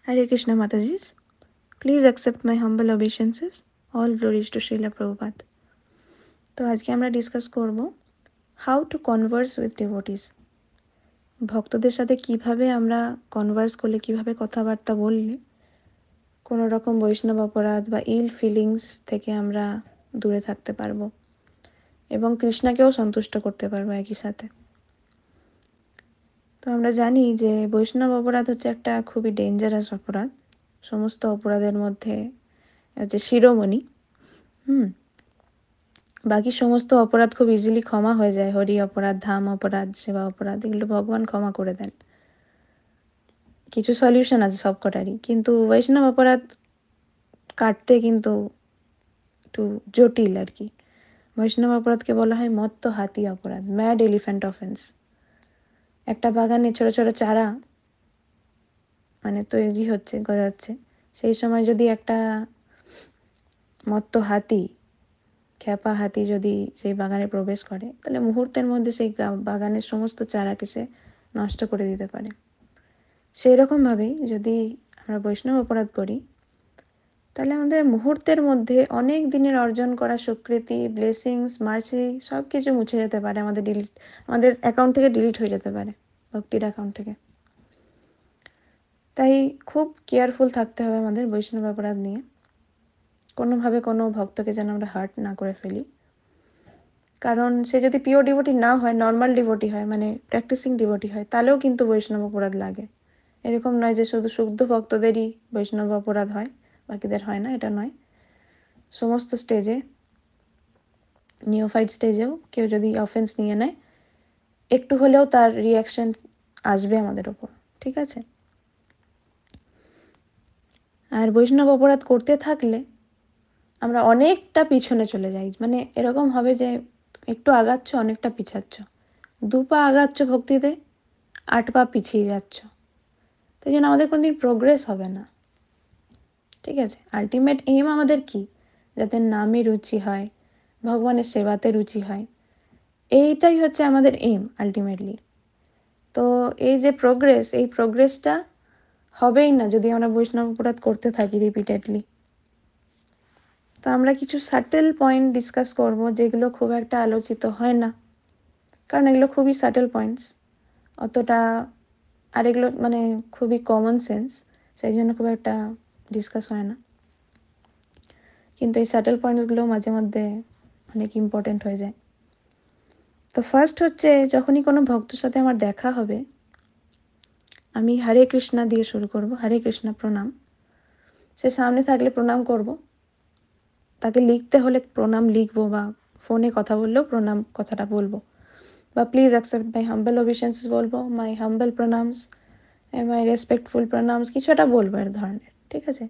Hare Krishna Matajis. Please accept my humble obeisances. All glories to Srila Prabhupada. তো আজকে আমরা discuss করব how to Converse with devotees. ভক্তদের সাথে কিভাবে আমরা কনভার্স করলে, কিভাবে কথাবার্তা বললে কোনো রকম বৈষ্ণব অপরাধ বা ইল ফিলিংস থেকে আমরা দূরে থাকতে পারবো এবং কৃষ্ণকেও সন্তুষ্ট করতে পারবো একই সাথে। তো আমরা জানি যে বৈষ্ণব অপরাধ হচ্ছে একটা খুবই ডেঞ্জারাস অপরাধ। সমস্ত অপরাধের মধ্যে হচ্ছে শিরোমণি। বাকি সমস্ত অপরাধ খুব ইজিলি ক্ষমা হয়ে যায়। হরি অপরাধ, ধাম অপরাধ, সেবা অপরাধ, এগুলো ভগবান ক্ষমা করে দেন। কিছু সলিউশন আছে সবকটারই, কিন্তু বৈষ্ণব অপরাধ কাটতে কিন্তু একটু জটিল আর কি। বৈষ্ণব অপরাধকে বলা হয় মত্ত হাতি অপরাধ, ম্যাড এলিফ্যান্ট অফেন্স। একটা বাগানে ছোট ছোট চারা তৈরি হচ্ছে, গজাচ্ছে, সেই সময় যদি একটা মত্ত হাতি, খ্যাপা হাতি যদি সেই বাগানে প্রবেশ করে, তাহলে মুহূর্তের মধ্যে সেই বাগানের সমস্ত চারাকে সে নষ্ট করে দিতে পারে। সেই রকমভাবেই যদি আমরা বৈষ্ণব অপরাধ করি, তাহলে আমাদের মুহূর্তের মধ্যে অনেক দিনের অর্জন করা সুকৃতি, ব্লেসিংস, মার্সি সব কিছু মুছে যেতে পারে, আমাদের অ্যাকাউন্ট থেকে ডিলিট হয়ে যেতে পারে, ভক্তির অ্যাকাউন্ট থেকে। তাই খুব কেয়ারফুল থাকতে হবে আমাদের বৈষ্ণব অপরাধ নিয়ে। কোনোভাবে কোনো ভক্তকে যেন আমরা হার্ট না করে ফেলি। কারণ সে যদি পিওর ডিভোটি না হয়, নর্মাল ডিভোটি হয়, প্র্যাকটিসিং ডিভোটি হয়, তাহলেও কিন্তু বৈষ্ণব অপরাধ লাগে। এরকম নয় যে শুধু শুদ্ধ ভক্তদেরই বৈষ্ণব অপরাধ হয়, বাকিদের হয় না, এটা নয়। সমস্ত স্টেজে, নিওফাইট স্টেজেও কেউ যদি অফেন্স নিয়ে নেয়, একটু হলেও তার রিয়াকশন আসবে আমাদের ওপর, ঠিক আছে? আর বৈষ্ণব অপরাধ করতে থাকলে আমরা অনেকটা পিছনে চলে যাই। এরকম হবে যে একটু আগাচ্ছ, অনেকটা পিছাচ্ছ, 2 পা আগাচ্ছ ভক্তিতে, 8 পা পিছিয়ে যাচ্ছ। তাই জন্য আমাদের কোনোদিন প্রোগ্রেস হবে না, ঠিক আছে? আলটিমেট এইম আমাদের কি? যাতে নামে রুচি হয়, ভগবানের সেবাতে রুচি হয়, এইটাই হচ্ছে আমাদের এইম আলটিমেটলি। তো এই যে প্রোগ্রেস, এই প্রোগ্রেসটা হবেই না যদি আমরা বৈষ্ণব অপরাধ করতে থাকি রিপিটেডলি। তো আমরা কিছু সাটেল পয়েন্ট ডিসকাস করব, যেগুলো খুব একটা আলোচিত হয় না, কারণ এগুলো খুবই সাটেল পয়েন্টস, অতটা, আর এগুলো খুবই কমন সেন্স, সেই জন্য খুব একটা ডিসকাস হয় না। কিন্তু এই সাটেল পয়েন্টসগুলো মাঝে মধ্যে অনেক ইম্পর্টেন্ট হয়ে যায়। তো ফার্স্ট হচ্ছে, যখনই কোনো ভক্তর সাথে আমার দেখা হবে, আমি হরে কৃষ্ণা দিয়ে শুরু করব। হরে কৃষ্ণা প্রণাম। সে সামনে থাকলে প্রণাম করব, তাকে লিখতে হলে প্রণাম লিখবো, বা ফোনে কথা বললেও প্রণাম কথাটা বলবো, বা প্লিজ অ্যাকসেপ্ট মাই হাম্বল ওবেইসেন্সেস বলবো, মাই হাম্বল প্রণামস, মাই রেসপেক্টফুল প্রণামস, কিছু একটা বলবো এর ধরনের, ঠিক আছে?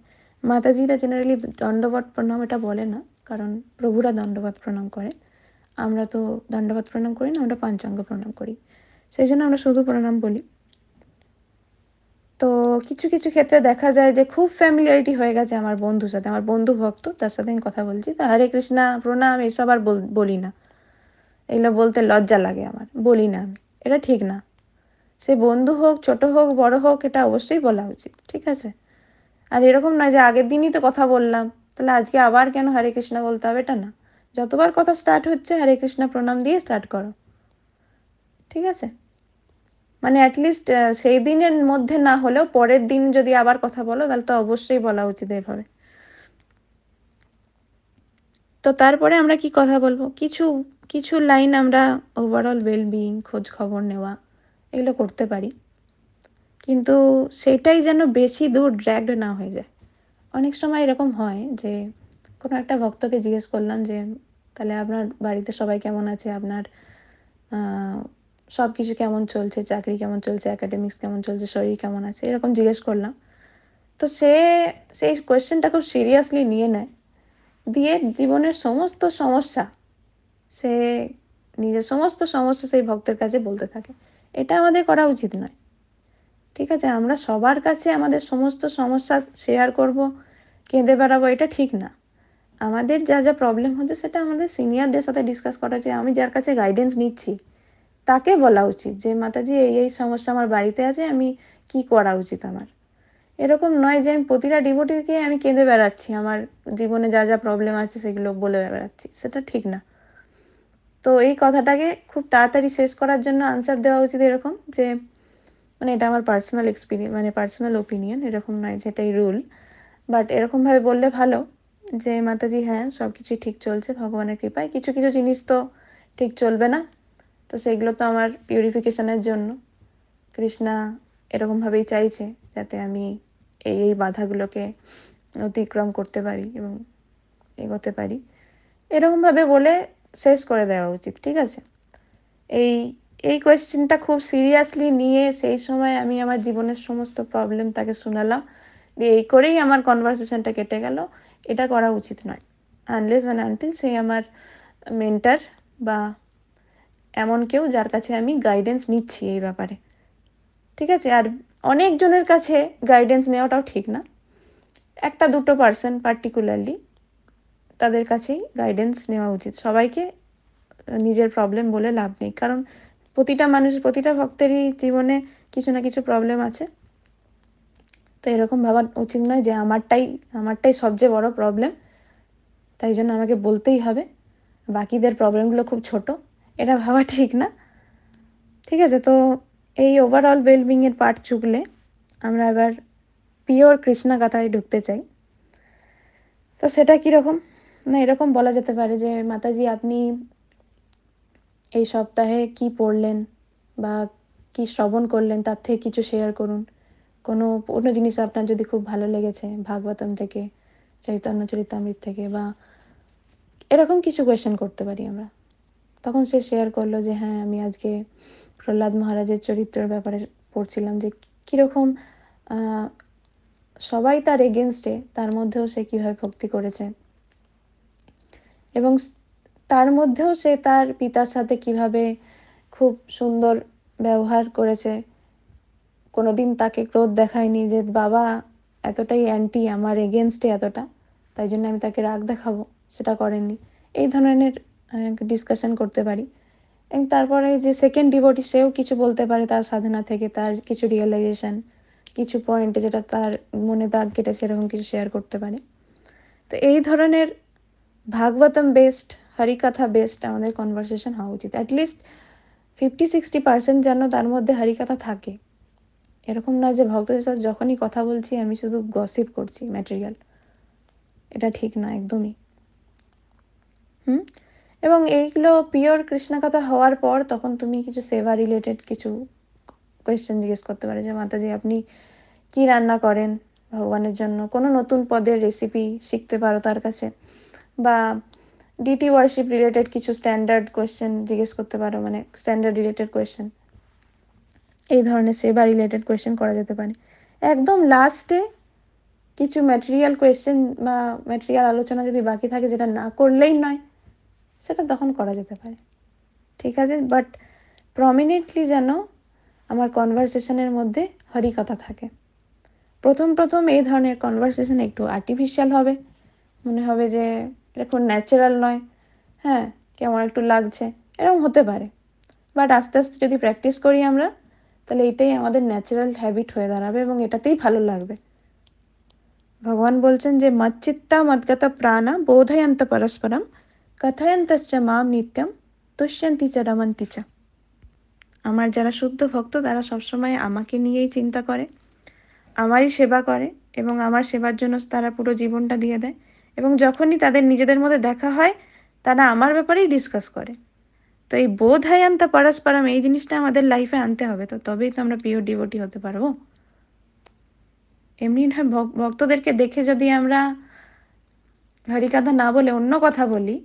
মাতাজিরা জেনারেলি দণ্ডবত প্রণাম এটা বলে না, কারণ প্রভুরা দণ্ডবত প্রণাম করে। আমরা তো দণ্ডবত প্রণাম করি না, আমরা পাঞ্চাঙ্গ প্রণাম করি, সেই জন্য আমরা শুধু প্রণাম বলি। তো কিছু কিছু ক্ষেত্রে দেখা যায় যে খুব ফ্যামিলিয়ারিটি হয়ে গেছে আমার বন্ধুর সাথে, আমার বন্ধু ভক্ত, তার সাথে আমি কথা বলছি, তা হরে কৃষ্ণা প্রণাম এসব আর বলি না। এগুলো বলতে লজ্জা লাগে আমার, বলি না আমি, এটা ঠিক না। সে বন্ধু হোক, ছোট হোক, বড় হোক, এটা অবশ্যই বলা উচিত, ঠিক আছে? আর এরকম নয় যে আগের দিনই তো কথা বললাম, তাহলে আজকে আবার কেন হরে কৃষ্ণা বলতে হবে, এটা না। যতবার কথা স্টার্ট হচ্ছে হরে কৃষ্ণা প্রণাম দিয়ে স্টার্ট করো, ঠিক আছে? অ্যাটলিস্ট সেই দিনের মধ্যে না হলেও পরের দিন যদি আবার কথা বলো, তাহলে তো অবশ্যই বলা উচিত এভাবে। তো তারপরে আমরা কি কথা বলবো, কিছু কিছু লাইন আমরা ওভারঅল ওয়েলবিং, খোঁজ খবর নেওয়া, এগুলো করতে পারি, কিন্তু সেটাই যেন বেশি দূর ড্র্যাগড না হয়ে যায়। অনেক সময় এরকম হয় যে কোনো একটা ভক্তকে জিজ্ঞেস করলাম যে তাহলে আপনার বাড়িতে সবাই কেমন আছে, আপনার সব কিছু কেমন চলছে, চাকরি কেমন চলছে, অ্যাকাডেমিক্স কেমন চলছে, শরীর কেমন আছে, এরকম জিজ্ঞেস করলাম। তো সেই কোয়েশ্চেনটা খুব সিরিয়াসলি নিয়ে নেয়, দিয়ে জীবনের সমস্ত সমস্যা, সে নিজের সমস্ত সমস্যা সেই ভক্তের কাছে বলতে থাকে। এটা আমাদের করা উচিত নয়, ঠিক আছে? আমরা সবার কাছে আমাদের সমস্ত সমস্যা শেয়ার করব, কেঁদে বেড়াবো, এটা ঠিক না। আমাদের যা যা প্রবলেম হচ্ছে সেটা আমাদের সিনিয়রদের সাথে ডিসকাস করা উচিত। আমি যার কাছে গাইডেন্স নিচ্ছি তাকে বলা উচিত যে মাতাজি এই এই সমস্যা আমার বাড়িতে আছে, আমি কি করা উচিত আমার, এরকম নয় যে আমি প্রতিটা ডিভোটিকে আমি কেঁদে বেড়াচ্ছি, আমার জীবনে যা যা প্রবলেম আছে সেগুলো বলে বেড়াচ্ছি, সেটা ঠিক না। তো এই কথাটাকে খুব তাড়াতাড়ি শেষ করার জন্য আনসার দেওয়া উচিত এরকম যে, মানে এটা আমার পার্সোনাল এক্সপিরিয়েন্স, মানে পার্সোনাল ওপিনিয়ন, এরকম নয় যে এটাই রুল, বাট এরকমভাবে বললে ভালো যে মাতাজি হ্যাঁ সব কিছুই ঠিক চলছে ভগবানের কৃপায়, কিছু কিছু জিনিস তো ঠিক চলবে না, তো সেগুলো তো আমার পিউরিফিকেশনের জন্য কৃষ্ণা এরকমভাবেই চাইছে যাতে আমি এই বাধাগুলোকে অতিক্রম করতে পারি এবং এগোতে পারি, এরকমভাবে বলে শেষ করে দেওয়া উচিত। ঠিক আছে, এই এই কোয়েশ্চেনটা খুব সিরিয়াসলি নিয়ে সেই সময় আমি আমার জীবনের সমস্ত প্রবলেম তাকে শোনালাম, দিয়ে এই করেই আমার কনভারসেশনটা কেটে গেল, এটা করা উচিত নয়। আনলেস অ্যান্ড আনটিল সে আমার মেন্টার বা এমন কেউ যার কাছে আমি গাইডেন্স নিচ্ছি এই ব্যাপারে। ঠিক আছে, আর অনেকজনের কাছে গাইডেন্স নেওয়াটাও ঠিক না, একটা দুটো পার্সন পার্টিকুলারলি তাদের কাছেই গাইডেন্স নেওয়া উচিত। সবাইকে নিজের প্রবলেম বলে লাভ নেই, কারণ প্রতিটা ভক্তেরই জীবনে কিছু না কিছু প্রবলেম আছে। তো এরকম ভাবা উচিত নয় যে আমারটাই সবচেয়ে বড় প্রবলেম, তাই জন্য আমাকে বলতেই হবে, বাকিদের প্রবলেমগুলো খুব ছোট, এটা ভাবা ঠিক না। ঠিক আছে, তো এই ওভারঅল ওয়েলবিংয়ের পার্ট চুকলে আমরা এবার পিওর কৃষ্ণা কথায় ঢুকতে চাই। তো সেটা কীরকম না, এরকম বলা যেতে পারে যে মাতাজি আপনি এই সপ্তাহে কি পড়লেন বা কি শ্রবণ করলেন তার থেকে কিছু শেয়ার করুন। কোনো জিনিস আপনার যদি খুব ভালো লেগেছে ভাগবতম থেকে, চৈতন্য চরিতামৃত থেকে, বা এরকম কিছু কোয়েশ্চেন করতে পারি আমরা। তখন সে শেয়ার করলো যে হ্যাঁ আমি আজকে প্রহ্লাদ মহারাজের চরিত্রের ব্যাপারে পড়ছিলাম, যে কীরকম সবাই তার এগেনস্টে, তার মধ্যেও সে কীভাবে ভক্তি করেছে, এবং তার মধ্যেও সে তার পিতার সাথে কিভাবে খুব সুন্দর ব্যবহার করেছে, কোনোদিন তাকে ক্রোধ দেখায়নি যে বাবা এতটাই অ্যান্টি আমার এগেনস্টে এতটা, তাই জন্য আমি তাকে রাগ দেখাবো, সেটা করেননি। এই ধরনের ডিসকাশন করতে পারি। এবং তারপরে যে সেকেন্ড ডিভোটি সেও কিছু বলতে পারে তার সাধনা থেকে, তার কিছু রিয়েলাইজেশন, কিছু পয়েন্টে যেটা তার মনে দাগ কেটেছে এরকম কিছু শেয়ার করতে পারে। তো এই ধরনের ভাগবতম বেসড, হরিকথা বেসড আমাদের কনভারসেশন হওয়া উচিত। অ্যাটলিস্ট 50-60% যেন তার মধ্যে হরিকথা থাকে। এরকম নয় যে ভক্তদের সাথে যখনই কথা বলছি আমি শুধু গসিপ করছি ম্যাটেরিয়াল, এটা ঠিক না একদমই। এবং এইগুলো পিওর কৃষ্ণকথা হওয়ার পর তখন তুমি কিছু সেবা রিলেটেড কিছু কোয়েশ্চেন জিজ্ঞেস করতে পারে, যে মাতাজি আপনি কি রান্না করেন ভগবানের জন্য, কোনো নতুন পদের রেসিপি শিখতে পারো তার কাছে, বা ডিটি ওয়ার্শিপ রিলেটেড কিছু স্ট্যান্ডার্ড কোয়েশ্চেন জিজ্ঞেস করতে পারো, মানে স্ট্যান্ডার্ড রিলেটেড কোয়েশ্চেন, এই ধরনের সেবা রিলেটেড কোয়েশ্চেন করা যেতে পারে। একদম লাস্টে কিছু ম্যাটেরিয়াল কোয়েশ্চেন বা ম্যাটেরিয়াল আলোচনা যদি বাকি থাকে যেটা না করলেই নয়, সেটা তখন করা যেতে পারে। ঠিক আছে, বাট প্রমিনেন্টলি যেন আমার কনভারসেশনের মধ্যে হরিকথা থাকে। প্রথম এই ধরনের কনভারসেশন একটু আর্টিফিশিয়াল হবে, মনে হবে যে এটা খুব ন্যাচারাল নয়, হ্যাঁ কেমন একটু লাগছে, এরকম হতে পারে। বাট আস্তে আস্তে যদি প্র্যাকটিস করি আমরা, তাহলে এটাই আমাদের ন্যাচারাল হ্যাবিট হয়ে দাঁড়াবে এবং এটাতেই ভালো লাগবে। ভগবান বলছেন যে মচ্চিত্তা মদ্গত প্রাণা বোধয়ন্ত পরস্পরম কথয়ন্তশ্চ মাম নিত্যম তুষ্যন্তি চ রমন্তি চ। আমার যারা শুদ্ধ ভক্ত তারা সবসময় আমাকে নিয়েই চিন্তা করে, আমারই সেবা করে এবং আমার সেবার জন্য তারা পুরো জীবনটা দিয়ে দেয়, এবং যখনই তাদের নিজেদের মধ্যে দেখা হয় তারা আমার ব্যাপারেই ডিসকাস করে। তো এই বোধয়ন্ত পরস্পরম এই জিনিসটা আমাদের লাইফে আনতে হবে, তো তবেই তো আমরা পিওর ডিভোটি হতে পারবো। এমনি নয় ভক্তদেরকে দেখে যদি আমরা হরিকথা না বলে অন্য কথা বলি,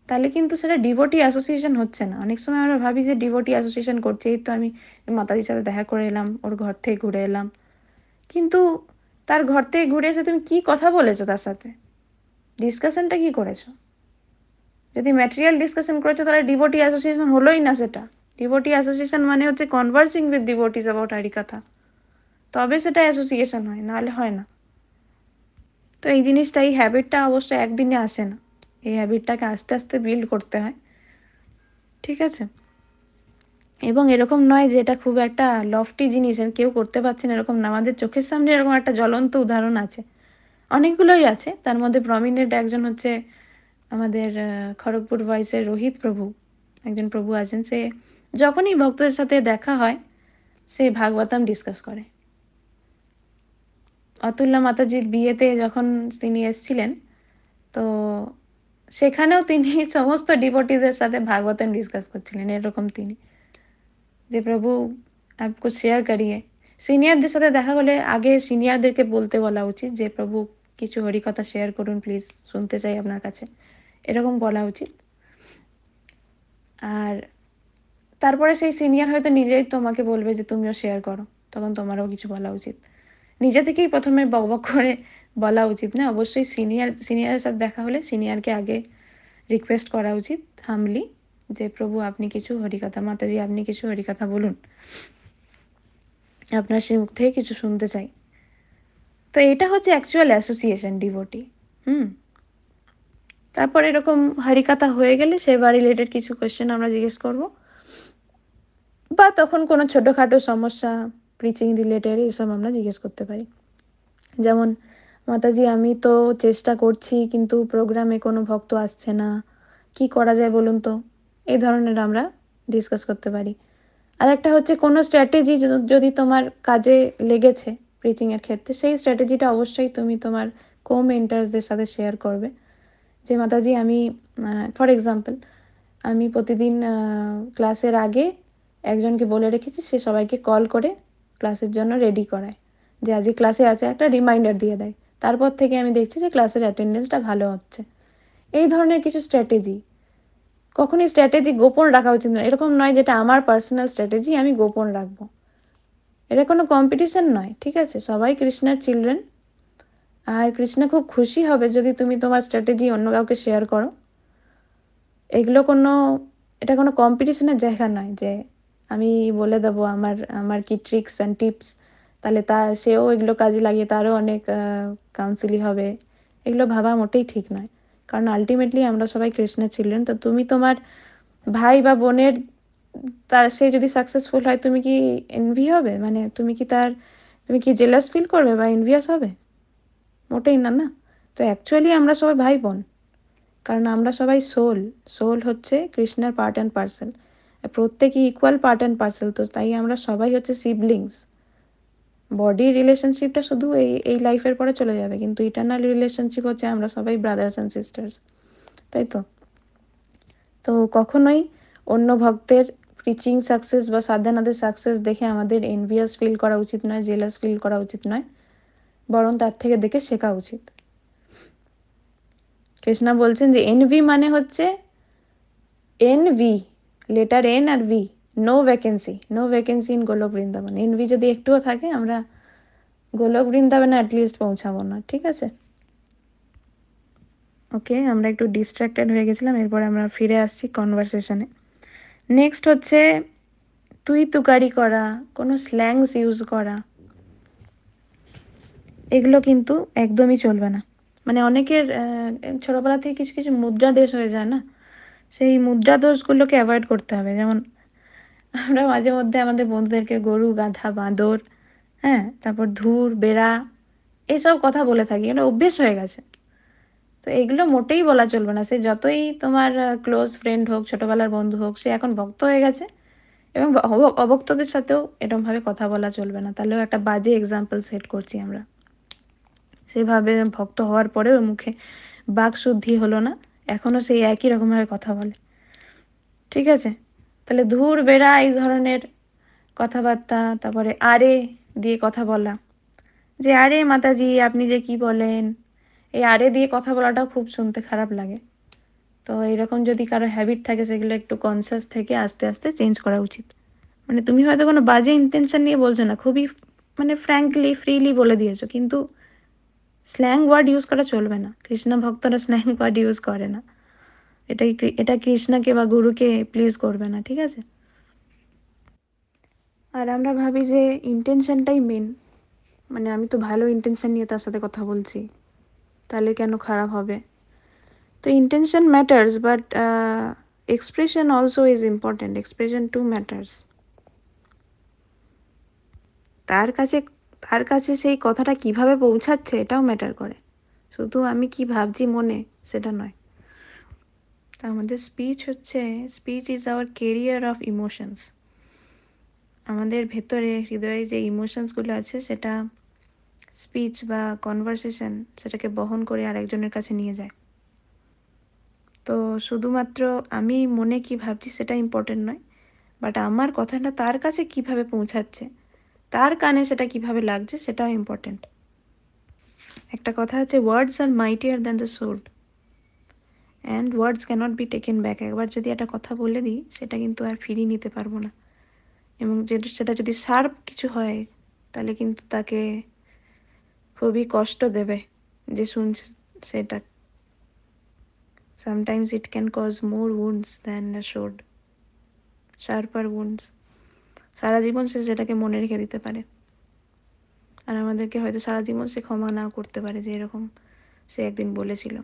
তাহলে কিন্তু সেটা ডিভোটি অ্যাসোসিয়েশন হচ্ছে না। অনেক সময় আমরা ভাবি যে ডিভোটি অ্যাসোসিয়েশন করছি, এই তো আমি মাতাজির সাথে দেখা করে এলাম, ওর ঘর থেকে ঘুরে এলাম, কিন্তু তার ঘর থেকে ঘুরে এসে তুমি কি কথা বলেছো তার সাথে, ডিসকাশনটা কি করেছো? যদি ম্যাটেরিয়াল ডিসকাশন করেছো তাহলে ডিভোটি অ্যাসোসিয়েশন হলোই না। সেটা ডিভোটি অ্যাসোসিয়েশন মানে হচ্ছে কনভার্সিং উইথ ডিভোটিস অ্যাবাউট হরিকথা, তবে সেটা অ্যাসোসিয়েশন হয়, নাহলে হয় না। তো এই জিনিসটা, এই হ্যাবিটটা অবশ্যই একদিনে আসে না, এই হ্যাবিটটাকে আস্তে আস্তে বিল্ড করতে হয়। ঠিক আছে, এবং এরকম নয় যে এটা খুব একটা লফটি জিনিস আর কেউ করতে পারছে না এরকম না, আমাদের চোখের সামনে এরকম একটা জ্বলন্ত উদাহরণ আছে, অনেকগুলোই আছে। তার মধ্যে প্রমিনেন্ট একজন হচ্ছে আমাদের খড়গপুর ভয়েসের রোহিত প্রভু, একজন প্রভু আছেন। সে যখনই ভক্তদের সাথে দেখা হয় সে ভাগবতম ডিসকাস করে। অতুল্য মাতাজির বিয়েতে যখন তিনি এসেছিলেন, তো সেখানেও তিনি সমস্ত ডিভোটিদের সাথে ভাগবতম ডিসকাস করছিলেন। এরকম তিনি যে প্রভু আপকো শেয়ার করিয়ে, সিনিয়রদের সাথে দেখা হলে আগে সিনিয়রদেরকে বলতে বলা উচিত যে প্রভু কিছু হরিকথা শেয়ার করুন প্লিজ, শুনতে চাই আপনার কাছে, এরকম বলা উচিত। আর তারপরে সেই সিনিয়র হয়তো নিজেই তোমাকে বলবে যে তুমিও শেয়ার করো, তখন তোমারও কিছু বলা উচিত। নিজে থেকেই প্রথমে বকবক করে বলা উচিত না, অবশ্যই সিনিয়রের সাথে দেখা হলে সিনিয়রকে আগে রিকোয়েস্ট করা উচিত হামলি, যে প্রভু আপনি কিছু হরিকথা, মাতাজি আপনি কিছু হরিকথা বলুন, আপনার সেই মুখ থেকে কিছু শুনতে চাই। তো এটা হচ্ছে অ্যাকচুয়াল অ্যাসোসিয়েশন ডিভোটি। তারপর এরকম হরিকথা হয়ে গেলে সেবা রিলেটেড কিছু কোয়েশ্চেন আমরা জিজ্ঞেস করব, বা তখন কোনো ছোটোখাটো সমস্যা প্রিচিং রিলেটেড এইসব আমরা জিজ্ঞেস করতে পারি। যেমন মাতাজি আমি তো চেষ্টা করছি কিন্তু প্রোগ্রামে কোনো ভক্ত আসছে না, কি করা যায় বলুন তো, এই ধরনের আমরা ডিসকাস করতে পারি। আর একটা হচ্ছে কোনো স্ট্র্যাটেজি যদি তোমার কাজে লেগেছে প্রিচিংয়ের ক্ষেত্রে, সেই স্ট্র্যাটেজিটা অবশ্যই তুমি তোমার কো মেন্টার্সদের সাথে শেয়ার করবে। যে মাতাজি আমি ফর এক্সাম্পল আমি প্রতিদিন ক্লাসের আগে একজনকে বলে রেখেছি সে সবাইকে কল করে ক্লাসের জন্য রেডি করায়, যে আজকে ক্লাসে আছে একটা রিমাইন্ডার দিয়ে দেয়। তারপর থেকে আমি দেখছি যে ক্লাসের অ্যাটেন্ডেন্সটা ভালো হচ্ছে। এই ধরনের কিছু স্ট্র্যাটেজি, কখনই স্ট্র্যাটেজি গোপন রাখা উচিত নয়। এরকম নয় যেটা আমার পার্সোনাল স্ট্র্যাটেজি আমি গোপন রাখবো, এটা কোনো কম্পিটিশন নয়, ঠিক আছে? সবাই কৃষ্ণের চিলড্রেন, আর কৃষ্ণ খুব খুশি হবে যদি তুমি তোমার স্ট্র্যাটেজি অন্য কাউকে শেয়ার করো। এগুলো এটা কোনো কম্পিটিশনের জায়গা নয় যে আমি বলে দেবো আমার আমার কি ট্রিক্স অ্যান্ড টিপস, তাহলে সেও এগুলো কাজে লাগিয়ে তারও অনেক কাউন্সিলই হবে। এগুলো ভাবা মোটেই ঠিক নয়, কারণ আলটিমেটলি আমরা সবাই কৃষ্ণের চিলড্রেন। তো তুমি তোমার ভাই বা বোনের, সে যদি সাকসেসফুল হয় তুমি কি এনভি হবে? মানে তুমি কি জেলাস ফিল করবে বা এনভিয়াস হবে? মোটেই না, না। তো অ্যাকচুয়ালি আমরা সবাই ভাই বোন, কারণ আমরা সবাই সোল হচ্ছে কৃষ্ণের পার্ট অ্যান্ড পার্সেল, প্রত্যেকই ইকুয়াল পার্ট অ্যান্ড পার্সেল। তো তাই আমরা সবাই হচ্ছে সিবলিংস। বডির রিলেশনশিপটা শুধু এই লাইফের পরে চলে যাবে, কিন্তু ইটারনাল রিলেশনশিপ হচ্ছে আমরা সবাই ব্রাদার্স অ্যান্ড সিস্টার্স, তাই তো? তো কখনোই অন্য ভক্তের প্রিচিং সাকসেস বা সাধনাদের সাকসেস দেখে আমাদের এনভিয়াস ফিল করা উচিত নয়, জেলাস ফিল করা উচিত নয়, বরং তার থেকে দেখে শেখা উচিত। কৃষ্ণা বলছেন যে এনভি মানে হচ্ছে এনভি, লেটার এন আর V, no vacancy in Golok Brindaban. NV যদি একটুও থাকে আমরা গোলক বৃন্দাবনে অ্যাটলিস্ট পৌঁছাবো না, ঠিক আছে? ওকে, আমরা একটু ডিস্ট্র্যাক্টেড হয়ে গেছিলাম, এরপর আমরা ফিরে আসছি কনভারসেশনে। নেক্সট হচ্ছে তুই তুকারি করা, কোনো স্ল্যাংস ইউজ করা, এগুলো কিন্তু একদমই চলবে না। মানে অনেকের ছোটোবেলা থেকে কিছু কিছু মুদ্রা দোষ হয়ে যায় না, সেই মুদ্রা দোষগুলোকে অ্যাভয়েড করতে হবে। যেমন আমরা মাঝে মধ্যে আমাদের বন্ধুদেরকে গরু, গাধা, বাঁদর, হ্যাঁ, তারপর ধুর, বেড়া, এইসব কথা বলে থাকি, এটা অভ্যেস হয়ে গেছে। তো এগুলো মোটেই বলা চলবে না। সে যতই তোমার ক্লোজ ফ্রেন্ড হোক, ছোটোবেলার বন্ধু হোক, সে এখন ভক্ত হয়ে গেছে, এবং অভক্তদের সাথেও এরমভাবে কথা বলা চলবে না, তাহলেও একটা বাজে এক্সাম্পল সেট করছি আমরা। সেভাবে ভক্ত হওয়ার পরেও মুখে বাক শুদ্ধি হলো না, এখনও সেই একই রকমভাবে কথা বলে, ঠিক আছে? তাহলে ধুর, বেড়া, এই ধরনের কথাবার্তা, তারপরে আরে দিয়ে কথা বলা, যে আরে মাতাজি আপনি যে কি বলেন, এই আরে দিয়ে কথা বলাটাও খুব শুনতে খারাপ লাগে। তো এরকম যদি কারো হ্যাবিট থাকে সেগুলো একটু কনসিয়াস থেকে আস্তে আস্তে চেঞ্জ করা উচিত। মানে তুমি হয়তো কোনো বাজে ইন্টেনশন নিয়ে বলছো না, খুবই মানে ফ্র্যাঙ্কলি ফ্রিলি বলে দিয়েছো, কিন্তু স্ল্যাং ওয়ার্ড ইউজ করা চলবে না। কৃষ্ণ ভক্তরা স্ল্যাং ওয়ার্ড ইউজ করে না, এটা কৃষ্ণকে বা গুরুকে প্লিজ করবে না, ঠিক আছে? আর আমরা ভাবি যে ইন্টেনশনটাই মেন, মানে আমি তো ভালো ইন্টেনশন নিয়ে তার সাথে কথা বলছি, তাহলে কেন খারাপ হবে? তো intention matters, but expression also is important, expression two matters. তার কাছে তার কাছে সেই কথাটা কিভাবে পৌঁছাচ্ছে এটাও ম্যাটার করে, শুধু আমি কি ভাবছি মনে সেটা নয়। তা আমাদের speech is our career of emotions. আমাদের ভেতরে হৃদয়ে যে ইমোশনসগুলো আছে সেটা স্পিচ বা কনভারসেশন সেটাকে বহন করে আরেকজনের কাছে নিয়ে যায়। তো শুধুমাত্র আমি মনে কি ভাবছি সেটা ইম্পর্টেন্ট নয়, বাট আমার কথাটা তার কাছে কিভাবে পৌঁছাচ্ছে, তার কানে সেটা কিভাবে লাগছে সেটাও ইম্পর্টেন্ট। একটা কথা আছে, words are mightier than the sword and words cannot be taken back. একবার যদি একটা কথা বলে দিই সেটা কিন্তু আর ফিরিয়ে নিতে পারবো না, এবং সেটা যদি শার্প কিছু হয় তাহলে কিন্তু তাকে খুবই কষ্ট দেবে যে শুনছে সেটা। Sometimes it can cause more wounds than a sword, sharper wounds. সারা জীবন সে সেটাকে মনে রেখে দিতে পারে, আর আমাদেরকে হয়তো সারা জীবন সে ক্ষমা নাও করতে পারে, যে এরকম সে একদিন বলেছিল,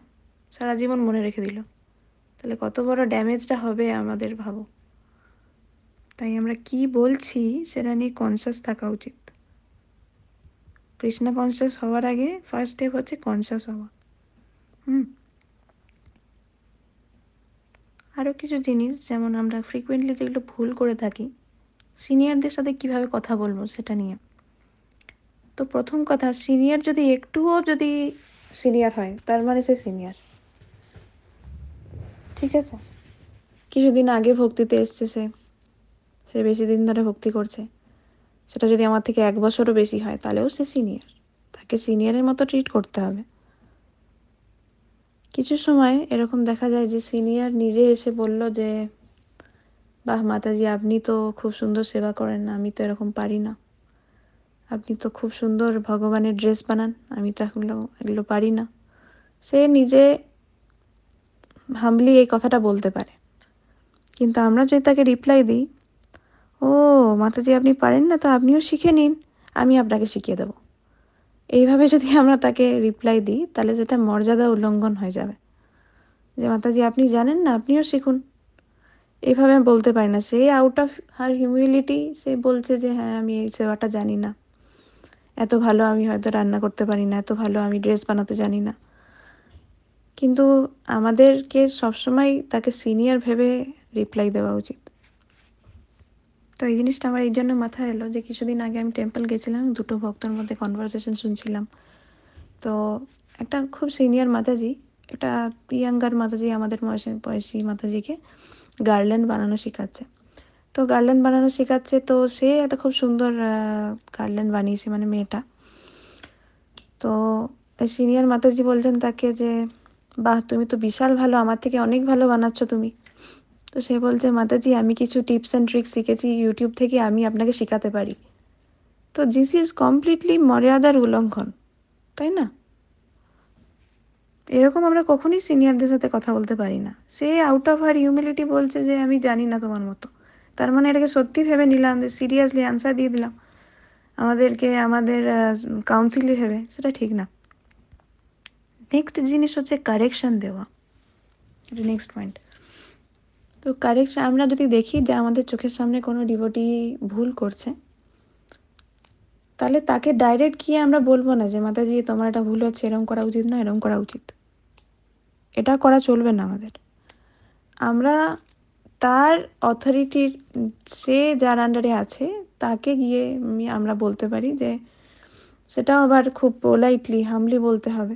সারা জীবন মনে রেখে দিল, তাহলে কত বড় ড্যামেজটা হবে আমাদের ভাবো। তাই আমরা কি বলছি সেটা নিয়ে কনসাস থাকা উচিত। কৃষ্ণা কনসাস হওয়ার আগে ফার্স্ট স্টেপ হচ্ছে কনসাস হওয়া। আরও কিছু জিনিস, যেমন আমরা ফ্রিকুয়েন্টলি যেগুলো ভুল করে থাকি সিনিয়রদের সাথে কিভাবে কথা বলবো সেটা নিয়ে। তো প্রথম কথা, সিনিয়র যদি একটুও যদি সিনিয়র হয় তার মানে সে সিনিয়র, ঠিক আছে? কিছুদিন আগে ভক্তিতে এসছে সে সে বেশি দিন ধরে ভক্তি করছে, সেটা যদি আমার থেকে 1 বছরও বেশি হয় তাহলেও সে সিনিয়র, তাকে সিনিয়রের মতো ট্রিট করতে হবে। কিছু সময় এরকম দেখা যায় যে সিনিয়র নিজে এসে বলল যে বাহ মাতাজি, আপনি তো খুব সুন্দর সেবা করেন, আমি তো এরকম পারি না। আপনি তো খুব সুন্দর ভগবানের ড্রেস বানান, আমি তো এগুলো পারি না। সে নিজে হাম্বলি এই কথাটা বলতে পারে, কিন্তু আমরা যদি তাকে রিপ্লাই দিই, ও মাতাজি আপনি পারেন না, তো আপনিও শিখে নিন, আমি আপনাকে শিখিয়ে দেবো, এইভাবে যদি আমরা তাকে রিপ্লাই দিই তাহলে সেটা মর্যাদা উল্লঙ্ঘন হয়ে যাবে। যে মাতাজি আপনি জানেন না, আপনিও শিখুন, এইভাবে আমি বলতে পারি না। সে আউট অফ হার হিউমিলিটি সে বলছে যে হ্যাঁ আমি এই সেবাটা জানি না, এত ভালো আমি হয়তো রান্না করতে পারি না, এত ভালো আমি ড্রেস বানাতে জানি না। কিন্তু আমাদেরকে সবসময় তাকে সিনিয়র ভেবে রিপ্লাই দেওয়া উচিত। তো এই জিনিসটা আমার এই জন্য মাথায় এলো যে কিছুদিন আগে আমি টেম্পল গেছিলাম, 2 ভক্তর মধ্যে কনভারসেশন শুনছিলাম। তো একটা খুব সিনিয়র মাতাজি, একটা ইয়াঙ্গার মাতাজি, আমাদের বয়সী মাতাজিকে গার্ল্যান্ড বানানো শেখাচ্ছে। তো গার্ল্যান্ড বানানো শেখাচ্ছে, তো সে একটা খুব সুন্দর গার্ল্যান্ড বানিয়েছে, মানে মেয়েটা। তো সিনিয়র মাতাজি বলছেন তাকে যে বাহ তুমি তো বিশাল ভালো, আমার থেকে অনেক ভালো বানাচ্ছ তুমি। তো সে বলছে মাতাজি আমি কিছু টিপস অ্যান্ড ট্রিক্স শিখেছি ইউটিউব থেকে, আমি আপনাকে শেখাতে পারি। তো দিস ইজ কমপ্লিটলি মর্যাদার উল্লঙ্ঘন, তাই না? এরকম আমরা কখনোই সিনিয়রদের সাথে কথা বলতে পারি না। সে আউট অফ হার হিউমিলিটি বলছে যে আমি জানি না তোমার মতো, তার মানে এটাকে সত্যি ভেবে নিলাম, যে সিরিয়াসলি অ্যান্সার দিয়ে দিলাম, আমাদেরকে আমাদের কাউন্সিলই ভেবে, সেটা ঠিক না। নেক্সট জিনিস হচ্ছে কারেকশন দেওয়া, এটা নেক্সট পয়েন্ট। তো কারেকশন, আমরা যদি দেখি যে আমাদের চোখের সামনে কোনো ডিভোটি ভুল করছে, তাহলে তাকে ডাইরেক্ট গিয়ে আমরা বলবো না যে মাতাজি তোমার এটা ভুল হচ্ছে, এরকম করা উচিত না, এরকম করা উচিত। এটা করা চলবে না আমাদের। আমরা তার অথরিটির, সে যার আন্ডারে আছে তাকে গিয়ে আমরা বলতে পারি, যে সেটাও আবার খুব পোলাইটলি হামলি বলতে হবে,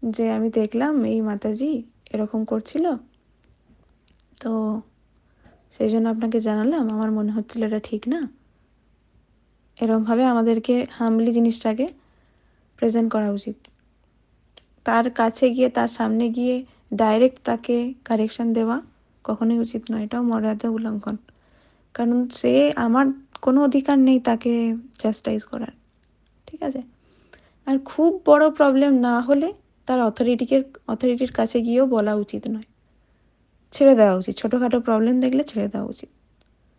যে আমি দেখলাম এই মাতাজি এরকম করছিল, তো সেই জন্য আপনাকে জানালাম, আমার মনে হচ্ছিল এটা ঠিক না। এরকমভাবে আমাদেরকে হামলি জিনিসটাকে প্রেজেন্ট করা উচিত। তার কাছে গিয়ে, তার সামনে গিয়ে ডাইরেক্ট তাকে কারেকশন দেওয়া কখনোই উচিত নয়, এটাও মর্যাদা উল্লঙ্ঘন। কারণ সে, আমার কোনো অধিকার নেই তাকে জাস্টাইজ করার, ঠিক আছে? আর খুব বড় প্রবলেম না হলে তার অথরিটির কাছে গিয়েও বলা উচিত নয়, ছেড়ে দেওয়া উচিত। ছোটোখাটো প্রবলেম দেখলে ছেড়ে দেওয়া উচিত।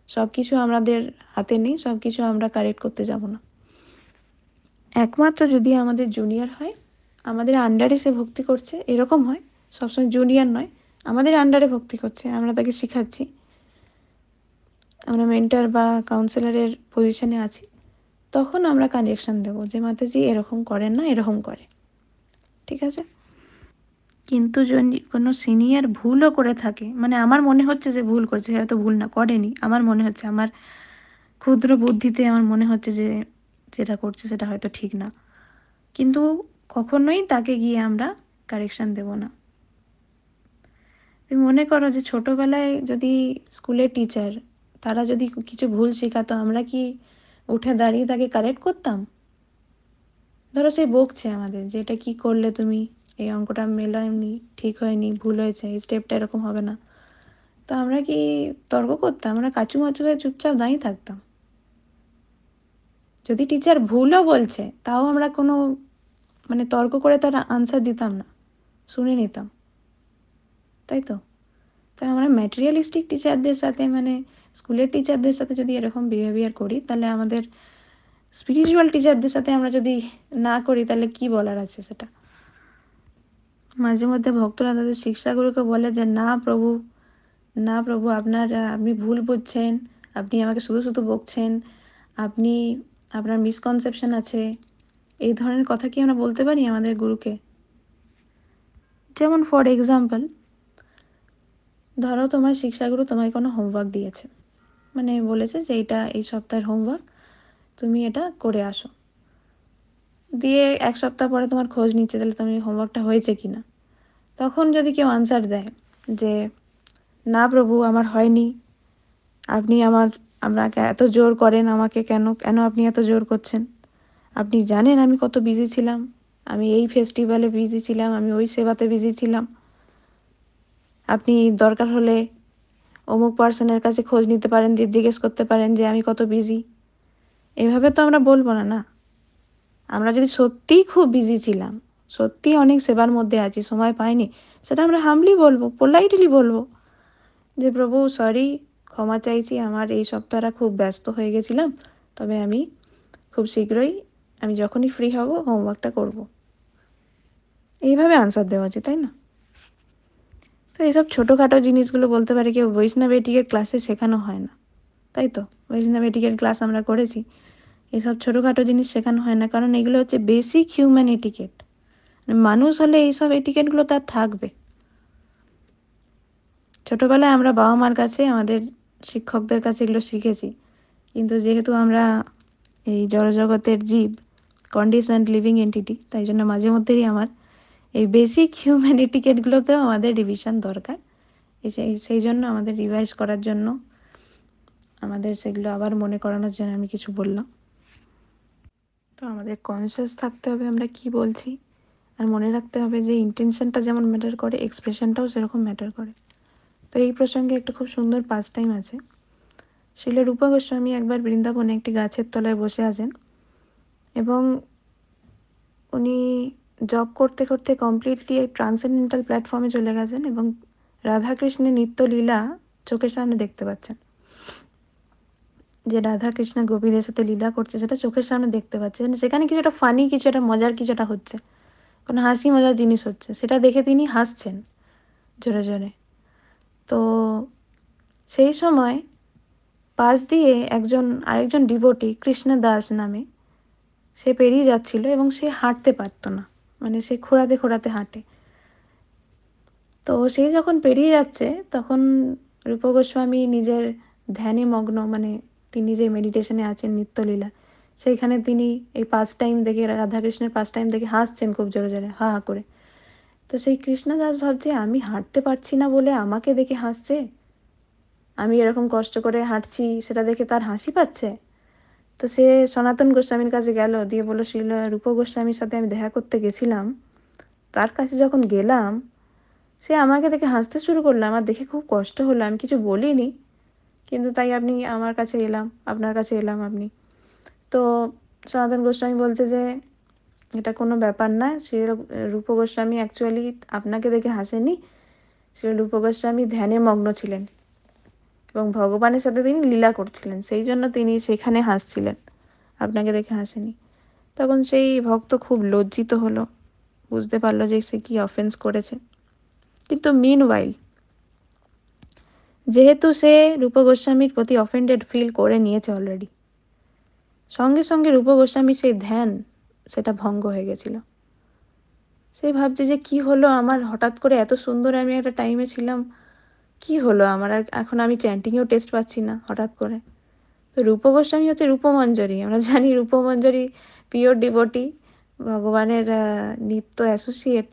সব কিছু আমাদের হাতে নেই, সব কিছু আমরা কারেক্ট করতে যাব না। একমাত্র যদি আমাদের জুনিয়র হয়, আমাদের আন্ডারে সে ভক্তি করছে, এরকম হয়, সবসময় জুনিয়র নয়, আমাদের আন্ডারে ভক্তি করছে, আমরা তাকে শেখাচ্ছি, আমরা মেন্টর বা কাউন্সিলরের পজিশনে আছি, তখন আমরা কারেকশন দেবো যে মাতাজি এরকম করেন না, এরকম করে, ঠিক আছে? কিন্তু যদি কোনো সিনিয়র ভুলও করে থাকে, মানে আমার মনে হচ্ছে যে ভুল করছে, সেটা তো ভুল না, করেনি, আমার মনে হচ্ছে, আমার ক্ষুদ্র বুদ্ধিতে আমার মনে হচ্ছে যে যেটা করছে সেটা হয়তো ঠিক না, কিন্তু কখনোই তাকে গিয়ে আমরা কারেকশন দেব না। তুমি মনে করো যে ছোটোবেলায় যদি স্কুলের টিচার তারা যদি কিছু ভুল শেখাতো, আমরা কি উঠে দাঁড়িয়ে তাকে কারেক্ট করতাম? ধরো সে বকছে আমাদের যে এটা কী করলে তুমি, এই অঙ্কটা মেলায়নি, ঠিক হয়নি, ভুল হয়েছে, এই স্টেপটা এরকম হবে না, তো আমরা কি তর্ক করতাম? আমরা কাচুমাচু হয়ে চুপচাপ দাঁড়িয়ে থাকতাম। যদি টিচার ভুলও বলছে তাও আমরা কোনো মানে তর্ক করে তার আনসার দিতাম না, শুনে নিতাম, তাই তো? তাই আমরা ম্যাটেরিয়ালিস্টিক টিচারদের সাথে, মানে স্কুলের টিচারদের সাথে যদি এরকম বিহেভিয়ার করি, তাহলে আমাদের স্পিরিচুয়াল টিচারদের সাথে আমরা যদি না করি, তাহলে কি বলার আছে সেটা? মাঝে মধ্যে ভক্তরা তাদের শিক্ষাগুরুকে বলে যে না প্রভু, না প্রভু, আপনি ভুল বুঝছেন, আপনি আমাকে শুধু শুধু বকছেন, আপনি আপনার মিসকনসেপশন আছে, এই ধরনের কথা কি আমরা বলতে পারি আমাদের গুরুকে? যেমন ফর এক্সাম্পল, ধরো তোমার শিক্ষাগুরু তোমায় কোনো হোমওয়ার্ক দিয়েছে, মানে বলেছে যে এটা এই সপ্তাহের হোমওয়ার্ক, তুমি এটা করে আসো, দিয়ে এক সপ্তাহ পরে তোমার খোঁজ নিচ্ছে তাহলে তুমি হোমওয়ার্কটা হয়েছে কি না। তখন যদি কেউ আনসার দেয় যে না প্রভু আমার হয়নি, আপনি আপনাকে এত জোর করেন আমাকে, কেন কেন আপনি এত জোর করছেন? আপনি জানেন আমি কত বিজি ছিলাম, আমি এই ফেস্টিভ্যালে বিজি ছিলাম, আমি ওই সেবাতে বিজি ছিলাম, আপনি দরকার হলে অমুক পার্সনের কাছে খোঁজ নিতে পারেন, জিজ্ঞেস করতে পারেন যে আমি কত বিজি। এভাবে তো আমরা বলবো না, না। আমরা যদি সত্যিই খুব বিজি ছিলাম, সত্যিই অনেক সেবার মধ্যে আছি, সময় পাইনি, সেটা আমরা হামলি বলবো, পোলাইটলি বলবো যে প্রভু সরি, ক্ষমা চাইছি, আমার এই সপ্তাহটা খুব ব্যস্ত হয়ে গেছিলাম, তবে আমি খুব শীঘ্রই, আমি যখনই ফ্রি হব হোমওয়ার্কটা করব। এইভাবে আনসার দেওয়া উচিত, তাই না? তো এইসব ছোটোখাটো জিনিসগুলো বলতে পারে কেউ বৈষ্ণব এটিকের ক্লাসে শেখানো হয় না, তাই তো? বৈষ্ণব এটিকের ক্লাস আমরা করেছি, এইসব ছোটোখাটো জিনিস শেখানো হয় না, কারণ এগুলো হচ্ছে বেসিক হিউম্যান এটিকেট। মানুষ হলে এইসব এটিকেটগুলো তার থাকবে। ছোটোবেলায় আমরা বাবা মার কাছে, আমাদের শিক্ষকদের কাছে এগুলো শিখেছি, কিন্তু যেহেতু আমরা এই জড়জগতের জীব, কন্ডিশনড লিভিং এন্টিটি, তাই জন্য মাঝে মধ্যেই আমার এই বেসিক হিউম্যান এটিকেটগুলোতেও আমাদের রিভিশন দরকার। সেই জন্য আমাদের রিভাইজ করার জন্য, আমাদের সেগুলো আবার মনে করানোর জন্য আমি কিছু বললাম। তো আমাদের কনসিয়াস থাকতে হবে আমরা কি বলছি, আর মনে রাখতে হবে যে ইন্টেনশনটা যেমন ম্যাটার করে, এক্সপ্রেশনটাও সেরকম ম্যাটার করে। তো এই প্রসঙ্গে একটা খুব সুন্দর পাস টাইম আছে। শিল রূপা গোস্বামী একবার বৃন্দাবনে একটি গাছের তলায় বসে আছেন, এবং উনি জব করতে করতে কমপ্লিটলি এই ট্রান্সেন্ডেন্টাল প্ল্যাটফর্মে চলে গেছেন, এবং রাধাকৃষ্ণের নিত্যলীলা চোখের সামনে দেখতে পাচ্ছেন। যে রাধাকৃষ্ণ গোপীদের সাথে লীলা করছে সেটা চোখের সামনে দেখতে পাচ্ছেন, সেখানে কিছু একটা ফানি, কিছু একটা মজার, কিছু একটা হচ্ছে, কোনো হাসি মজার জিনিস হচ্ছে, সেটা দেখে তিনি হাসছেন জোরে জোরে। তো সেই সময় পাশ দিয়ে আরেকজন ডিভোটি, কৃষ্ণ দাস নামে, সে পেরিয়ে যাচ্ছিল, এবং সে হাঁটতে পারতো না, মানে সে খোঁড়াতে খোঁড়াতে হাঁটে। তো সে যখন পেরিয়ে যাচ্ছে, তখন রূপ গোস্বামী নিজের ধ্যানে মগ্ন, মানে তিনি যে মেডিটেশনে আছেন নিত্যলীলা, সেইখানে তিনি এই পাস টাইম দেখে, রাধাকৃষ্ণের পাস টাইম দেখে হাসছেন খুব জোরে জোরে, হা হা করে। তো সেই কৃষ্ণদাস ভাবছে আমি হাঁটতে পারছি না বলে আমাকে দেখে হাসছে, আমি এরকম কষ্ট করে হাঁটছি সেটা দেখে তার হাসি পাচ্ছে। তো সে সনাতন গোস্বামীর কাছে গেল, দিয়ে বলল শিল রূপ গোস্বামীর সাথে আমি দেখা করতে গেছিলাম, তার কাছে যখন গেলাম সে আমাকে দেখে হাসতে শুরু করলো, আমার দেখে খুব কষ্ট হলো, আমি কিছু বলিনি, কিন্তু তাই আমার কাছে এলাম, আপনার কাছে এলাম আপনি। তো সনাতন গোস্বামী বলছে যে এটা কোনো ব্যাপার না, শ্রী রূপ গোস্বামী অ্যাকচুয়ালি আপনাকে দেখে হাসেনি, শ্রী রূপ গোস্বামী ধ্যানে মগ্ন ছিলেন এবং ভগবানের সাথে তিনি লীলা করছিলেন, সেই জন্য তিনি সেখানে হাসছিলেন, আপনাকে দেখে হাসেনি। তখন সেই ভক্ত খুব লজ্জিত হলো, বুঝতে পারলো যে সে কি অফেন্স করেছে। কিন্তু মিনওয়াইল, যেহেতু সে রূপ গোস্বামীর প্রতি অফেন্ডেড ফিল করে নিয়েছে অলরেডি, সঙ্গে সঙ্গে রূপ গোস্বামী সেই ধ্যান সেটা ভঙ্গ হয়ে গেছিল। সে ভাবছে যে কি হলো আমার, হঠাৎ করে এত সুন্দর আমি একটা টাইমে ছিলাম, কি হলো আমার, আর এখন আমি চ্যান্টিংয়েও টেস্ট পাচ্ছি না হঠাৎ করে। তো রূপ গোস্বামী হচ্ছে রূপমঞ্জরি, আমরা জানি রূপমঞ্জরি পিওর ডিভোটি, ভগবানের নিত্য অ্যাসোসিয়েট,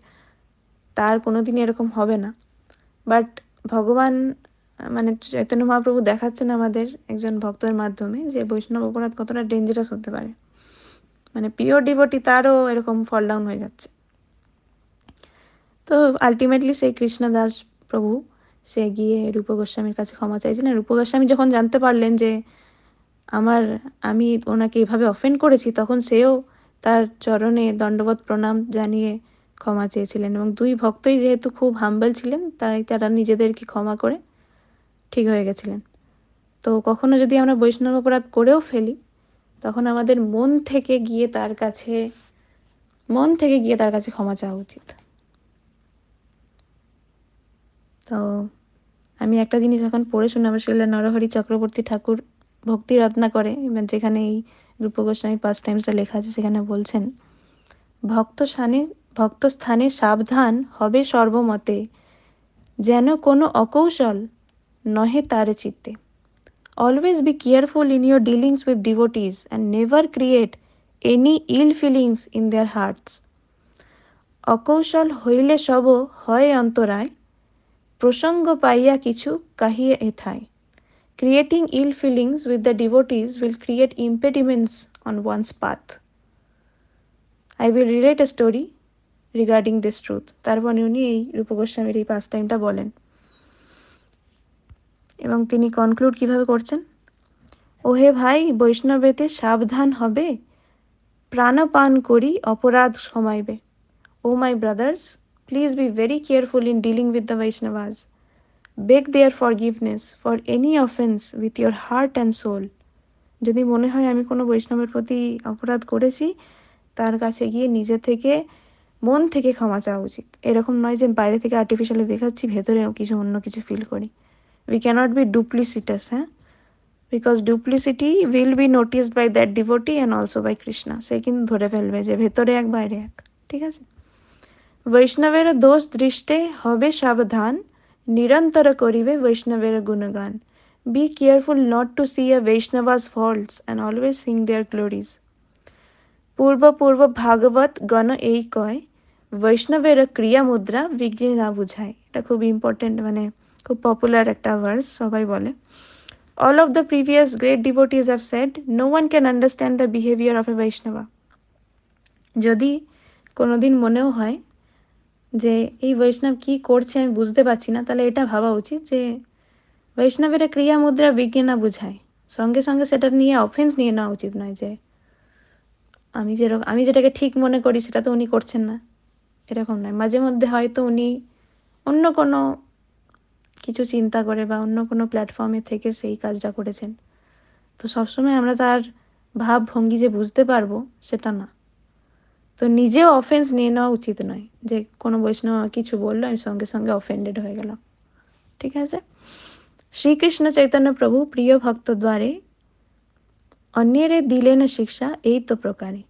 তার কোনোদিনই এরকম হবে না। বাট ভগবান মানে চৈতন্য মহাপ্রভু দেখাচ্ছেন আমাদের একজন ভক্তের মাধ্যমে যে বৈষ্ণব অপরাধ কতটা ডেঞ্জারাস হতে পারে। মানে পিওর ডিভোটি তারও এরকম ফল ডাউন হয়ে যাচ্ছে। তো আলটিমেটলি সেই কৃষ্ণদাস প্রভু সে গিয়ে রূপ গোস্বামীর কাছে ক্ষমা চাইছিলেন। রূপ গোস্বামী যখন জানতে পারলেন যে আমি ওনাকে এভাবে অফেন্ড করেছি, তখন সেও তার চরণে দণ্ডবত প্রণাম জানিয়ে ক্ষমা চেয়েছিলেন। এবং দুই ভক্তই যেহেতু খুব হাম্বল ছিলেন, তাই তারা নিজেদেরকে ক্ষমা করে ঠিক হয়ে গেছিলেন। তো কখনো যদি আমরা বৈষ্ণব অপরাধ করেও ফেলি, তখন আমাদের মন থেকে গিয়ে তার কাছে ক্ষমা চাওয়া উচিত। তো আমি একটা জিনিস এখন পড়ে শোনাবো, সেগুলো নরহরি চক্রবর্তী ঠাকুর ভক্তি রত্না করে, যেখানে এই রূপ গোস্বামী পাস টাইমসটা লেখা আছে, সেখানে বলছেন, ভক্ত স্থানে সাবধান হবে সর্বমতে, যেন কোনো অকৌশল নহে তার চিত্তে। Always be careful in your dealings with devotees and never create any ill feelings in their hearts. অকৌশল হইলে সব হয় অন্তরায়, প্রসঙ্গ পাইয়া কিছু কাহিয়ে এথায়। Creating ill feelings with the devotees will create impediments on one's path. I will relate a story regarding this truth. তারপর উনি এই রূপ গোস্বামীর এই পাস টাইমটা বলেন এবং তিনি কনক্লুড কিভাবে করছেন, ওহে ভাই, বৈষ্ণবেতে সাবধান হবে, প্রাণপান করি অপরাধ সমাইবে। Oh my brothers, please be very careful in dealing with the Vaishnavas. Beg their forgiveness for any offense with your heart and soul. যদি মনে হয় আমি কোনো বৈষ্ণবের প্রতি অপরাধ করেছি, তার কাছে গিয়ে নিজে থেকে মন থেকে ক্ষমা চাওয়া উচিত। এরকম নয় যে বাইরে থেকে আর্টিফিশিয়ালি দেখাচ্ছি, ভেতরে অন্য কিছু ফিল করি। We cannot be duplicitous, because duplicity will be noticed by that devotee and also by Krishna. সে কিন্তু ধরে ফেলবে যে ভেতরে এক বাইরে এক, ঠিক আছে। বৈষ্ণবের দোষ দৃষ্টে হবে সাবধান, নিরন্তর করিবে বৈষ্ণবের গুণগান। Be careful not to see a Vaishnava's faults and always sing their glories. পূর্ব ভাগবত গণ এই কয়, বৈষ্ণবের ক্রিয়া মুদ্রা বিঘ্নে না বুঝায়। এটা খুব ইম্পর্টেন্ট, মানে খুব পপুলার একটা ভার্স, সবাই বলে। All of the previous great devotees have said, no one can understand the behavior of a Vaishnava. যদি কোনোদিন মনেও হয় যে এই বৈষ্ণব কি করছে আমি বুঝতে পারছি না, তাহলে এটা ভাবা উচিত যে বৈষ্ণবের ক্রিয়া মুদ্রা বিজ্ঞে না বুঝায়। সঙ্গে সঙ্গে সেটা নিয়ে অফেন্স নিয়ে নেওয়া উচিত নয় যে আমি যেটাকে ঠিক মনে করি সেটা তো উনি করছেন না, এরকম নয়। মাঝে মধ্যে হয়তো উনি অন্য কোনো কিছু চিন্তা করে বা অন্য কোনো প্ল্যাটফর্মে থেকে সেই কাজটা করেছেন। তো সবসময় আমরা তার ভাব ভঙ্গি যে বুঝতে পারবো সেটা না। তো নিজেও অফেন্স নিয়ে নেওয়া উচিত নয় যে কোনো বৈষ্ণব কিছু বললো আমি সঙ্গে সঙ্গে অফেন্ডেড হয়ে গেলাম, ঠিক আছে। শ্রীকৃষ্ণ চৈতন্য প্রভু প্রিয় ভক্ত দ্বারে অন্যেরে দিলেন শিক্ষা এই তো প্রকারে।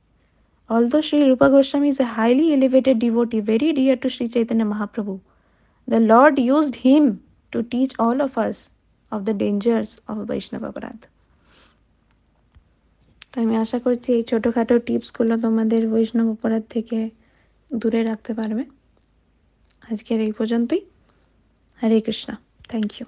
Although Sri Rupa Goswami is a highly elevated devotee, very dear to Sri Chaitanya Mahaprabhu, the Lord used him to teach all of us of the dangers of Vaishnava Aparadh. তো আমি আশা করছি এই ছোটোখাটো টিপসগুলো তোমাদের বৈষ্ণব অপরাধ থেকে দূরে রাখতে পারবে। আজকের এই পর্যন্তই। হরে কৃষ্ণ। Thank you.